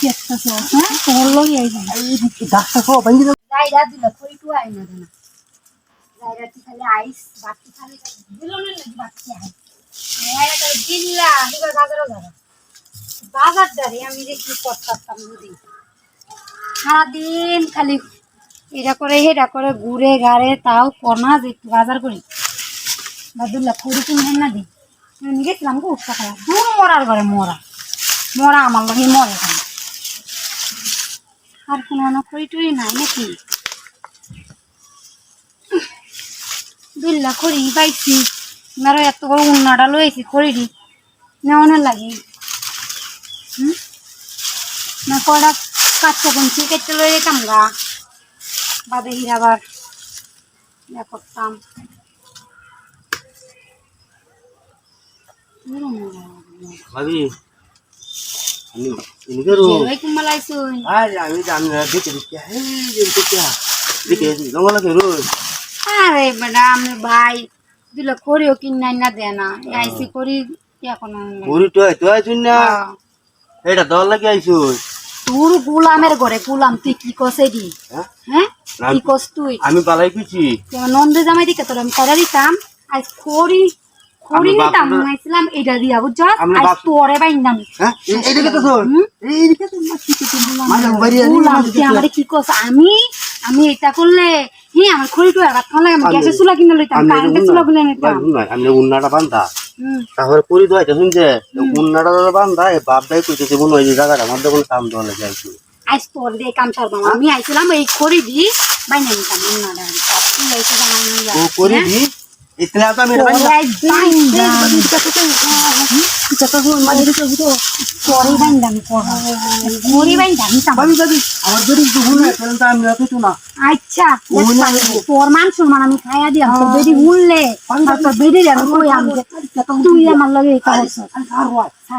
একটা সব হ্যাঁ তোর লই আই এই গাছটা সব ভাঙি দাও যাইরা দিল কইটু আই না জানা যাইরা কি খালি আইস বাকি খালি দিল না লাগি বাকি আই এরা তো দিল্লা দিবা বাজারও যাবে বাজার দাঁড়িয়ে আমি যে কি করতাম বুঝি সারাদিন খালি এটা করে ঘুরে গাড়ে তাও কনা যে একটু বাজার করি বাদুল্লা কুড়ি কিনে না দিই আমি গেছিলাম গো উঠতে খাওয়া দূর মরার ঘরে মরা আমার লোক মরে খালি আর কোনো খড়ি টুড়ি নাই নাকি দুল্লা খড়ি পাইছি মেরো এত বড় উন্নাটা লইছি খড়ি দি নেওয়ানোর লাগে না কটা কাচ্চা কঞ্চি কেটে লই যেতাম গা বাদে আবার ইয়া করতাম ভাবি আমি ইনকে রো ওয়ালাইকুম মালাইছুন আরে আমি জানি না দেখে দেখে জঙ্গল লাগে রো আরে বেটা আমি ভাই দিল করিও কিনাই না দে না আইসি করি এখন পুরি তো আইছুন না এটা দল লাগে আইছু তোর গোলামের ঘরে গোলাম তুই কি কসে দি হ্যাঁ কি কস তুই আমি পালাই কিছু নন্দে জামাই দিকে তোর আমি তারা দিতাম আজ খড়ি নিতাম আইছিলাম এটা দিয়া বুঝছ আজ তোরে বাইন্দাম হ্যাঁ এইদিকে তো শোন এইদিকে তো মাছি তো মানে বাড়ি তুই আমারে কি কস আমি এটা করলে হ্যাঁ আমার খড়ি টু আর ভাত লাগে আমি গ্যাসের চুলা কিনে লইতাম কারেন্টের চুলা কিনে নিতাম আমি উন্নাটা বান্ধা তারপরে পুরি দোয়াইতে শুনছে উন্নাটা বান্ধা বাপ দাই কইতেছে মনে হয় যে জায়গাটা আমার কোনো কাম দেওয়া লাগে আইছি আজ তোর দিয়ে কাম সারবাম আমি আইছিলাম এই খড়ি দি বাইনা নিতাম উন্নাটা তুই আইছে জানা ও করি দি इतना तो मेरे पास जतो हो माने तो कोरी बांधाम कोरी बांधाम भाभी भाभी আমার যদি দুহুন না তাহলে আমি রাখি তো না আচ্ছা তোর মান সম্মান আমি খাইয়া দিলাম তোর বেডি উড়লে তোর বেডি আমি কই আমি তুই আমার লাগে করছ আর আচ্ছা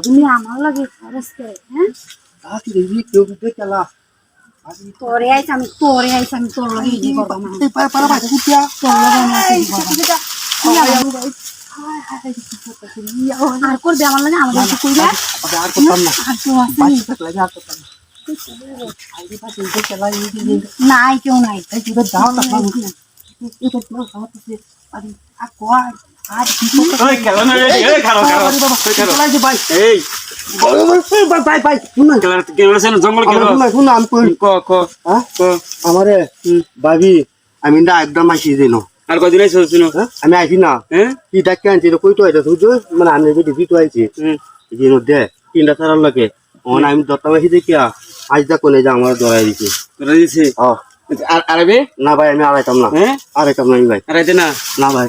তুমি আমার লাগে করছতে হ্যাঁ আকি দেবি কেউ দেখলা তোরে আইছাম তোর লগে ই করব না এই পারা বাজে কুটিয়া তোর লগে না আর করবে আমার লাগে আমার কাছে কইরা আর করতাম না আর তো আছে বাচ্চা লাগে আর করতাম আইডি পাশে দেখলা এই নাই কেউ নাই এই তুই যাও না এই তো না হচ্ছে আরে আর কোয়া আর কি ওই খেলো না রে এই খারো ওই খারো ভাই এই ভাই শুনুন কেন জঙ্গল কেন শুনুন আমি ক হ্যাঁ আমারে ভাবি আমি না একদম আসি দিন আর কদিন আইছো শুনো আমি আসি না হ্যাঁ কি ডাক্কে আনছি কই তো এটা বুঝছো মানে আমি বেটি দিতে আইছি দিন দে তিনটা সারার লাগে ওন আমি দত্তা আসি দেখিয়া আজ দা কোনে যা আমার দরাই দিছে তোরা দিছে ও আর আরবে না ভাই আমি আড়াইতাম না হ্যাঁ আড়াইতাম না ভাই আরাইতে না না ভাই